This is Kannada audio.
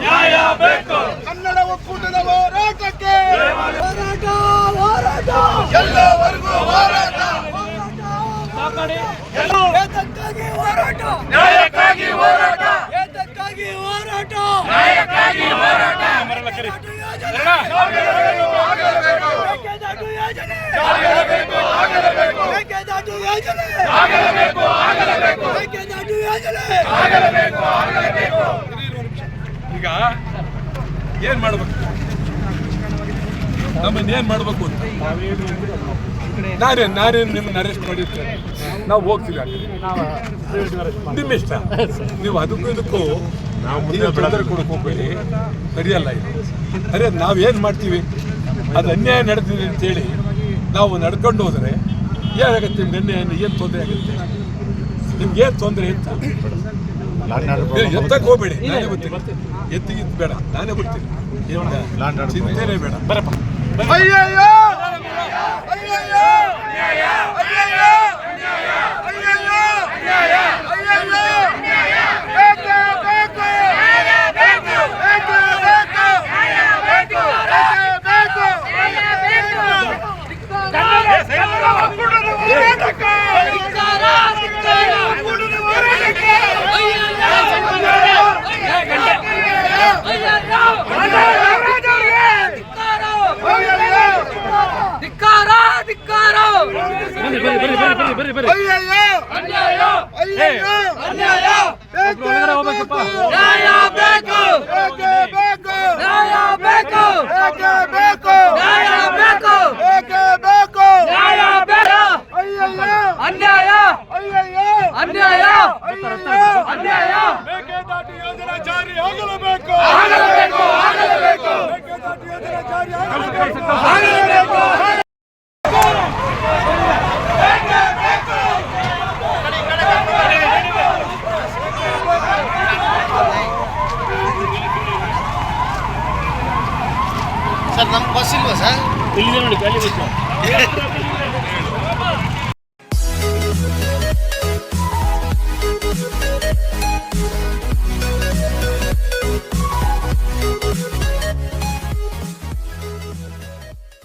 ನ್ಯಾಯ ಬೇಕು. ಕನ್ನಡ ಒಕ್ಕೂಟದ ಹೋರಾಟಕ್ಕೆ ಹೋರಾಟ ಹೋರಾಟ ಎಲ್ಲವರೆಗೂ ಹೋರಾಟ. ಏತಕ್ಕಾಗಿ ಹೋರಾಟ ನ್ಯಾಯಕ್ಕಾಗಿ ಹೋರಾಟ. ಏತಕ್ಕಾಗಿ ಹೋರಾಟ ನ್ಯಾಯಕ್ಕಾಗಿ ಹೋರಾಟ. ಮೇಕೆದಾಟು ಯೋಜನೆ ಆಗಲೇಬೇಕು. ಮೇಕೆದಾಟು ಯೋಜನೆ ಆಗಲೇಬೇಕು. ಆಗಲೇಬೇಕು. ಮೇಕೆದಾಟು ಯೋಜನೆ ಆಗಲೇಬೇಕು. ಆಗಲೇಬೇಕು. ಮೇಕೆದಾಟು ಯೋಜನೆ ಆಗಲೇಬೇಕು. ಆಗಲೇಬೇಕು. ಈಗ ಏನ್ ಮಾಡ್ಬೇಕು, ನಮ್ಮನ್ನ ಏನ್ ಮಾಡ್ಬೇಕು ಅಂತ ನಾನೇನು ನಿಮ್ಮನ್ನ ಅರೆಸ್ಟ್ ಮಾಡಿರ್ತೇನೆ, ನಾವು ಹೋಗ್ತೀವಿ ಅಲ್ಲಿ. ನಿಮ್ಮ ಇಷ್ಟ, ನೀವು ಅದಕ್ಕೂ ಇದಕ್ಕೂ ನೀವು ತೊಂದರೆ ಕೊಡಕ್ಕೆ ಹೋಗ್ಬೇಡಿ, ಸರಿಯಲ್ಲ ಇದು. ಅರೆ ನಾವೇನು ಮಾಡ್ತೀವಿ, ಅದು ಅನ್ಯಾಯ ನಡೆದಿದೆ ಅಂತೇಳಿ ನಾವು ನಡ್ಕೊಂಡು ಹೋದರೆ ಏನಾಗುತ್ತೆ? ನಿಮ್ಗೆ ಅನ್ಯಾಯ ಏನು ತೊಂದರೆ ಆಗುತ್ತೆ? ನಿಮ್ಗೆ ಏನು ತೊಂದರೆ ಅಂತ ಎತ್ತಕ್ಕೆ ಹೋಗ್ಬೇಡಿ, ನಾನೇ ಬರ್ತೀನಿ. ಎತ್ತಿಗಿದ್ದು ಬೇಡ, ನಾನೇ ಬರ್ತೀನಿ. ಚಿಂತೆನೇ ಬೇಡ, ಬರಪ್ಪ. ಅಯ್ಯಯ್ಯೋ ಅಯ್ಯಯ್ಯೋ ಅಯ್ಯಯ್ಯೋ ಅಯ್ಯಯ್ಯೋ ಅಯ್ಯಯ್ಯೋ ಬೇಕೇ ಬೇಕು. ಬೇಕೇ ಬೇಕು. ಕನ್ನಡ ಒಕ್ಕೂಟದ ಹೋರಾಟಕ್ಕೆ. ಒಕ್ಕೂಟದ ಹೋರಾಟಕ್ಕೆ. ಧಿಕ್ಕಾರ ಧಿಕ್ಕಾರ ಅಯ್ಯಯ್ಯೋ ಅಯ್ಯಯ್ಯೋ ಅನ್ಯಾಯ ಬೇಕೇ ಬೇಕು. ನ್ಯಾಯ ಬೇಕು ಬೇಕೇ ಬೇಕು. ನ್ಯಾಯ ಬೇಕು ಬೇಕೇ ಬೇಕು. ನ್ಯಾಯ ಬೇಕು ಬೇಕೇ ಬೇಕು. ನ್ಯಾಯ ಬೇಕು ಅಯ್ಯಯ್ಯೋ ಅನ್ಯಾಯ ಅಯ್ಯಯ್ಯೋ ಅನ್ಯಾಯ ಅಯ್ಯಯ್ಯೋ ಅನ್ಯಾಯ ಮೇಕೆದಾಟು ಯೋಜನೆ ಜಾರಿ ಆಗಲೇಬೇಕು. ಆಗಲೇಬೇಕು. ಆಗಲೇಬೇಕು. ಮೇಕೆದಾಟು ಯೋಜನೆ ಜಾರಿ ಆಗಲೇಬೇಕು. ಆಗಲೇಬೇಕು. ಸರ್ ನಮ್ಮ ಬಸ್ ಇಲ್ವಾ ಸರ್? ಇಲ್ಲಿದೆ ನೋಡಿ, ಖಾಲಿ ಬಸ್.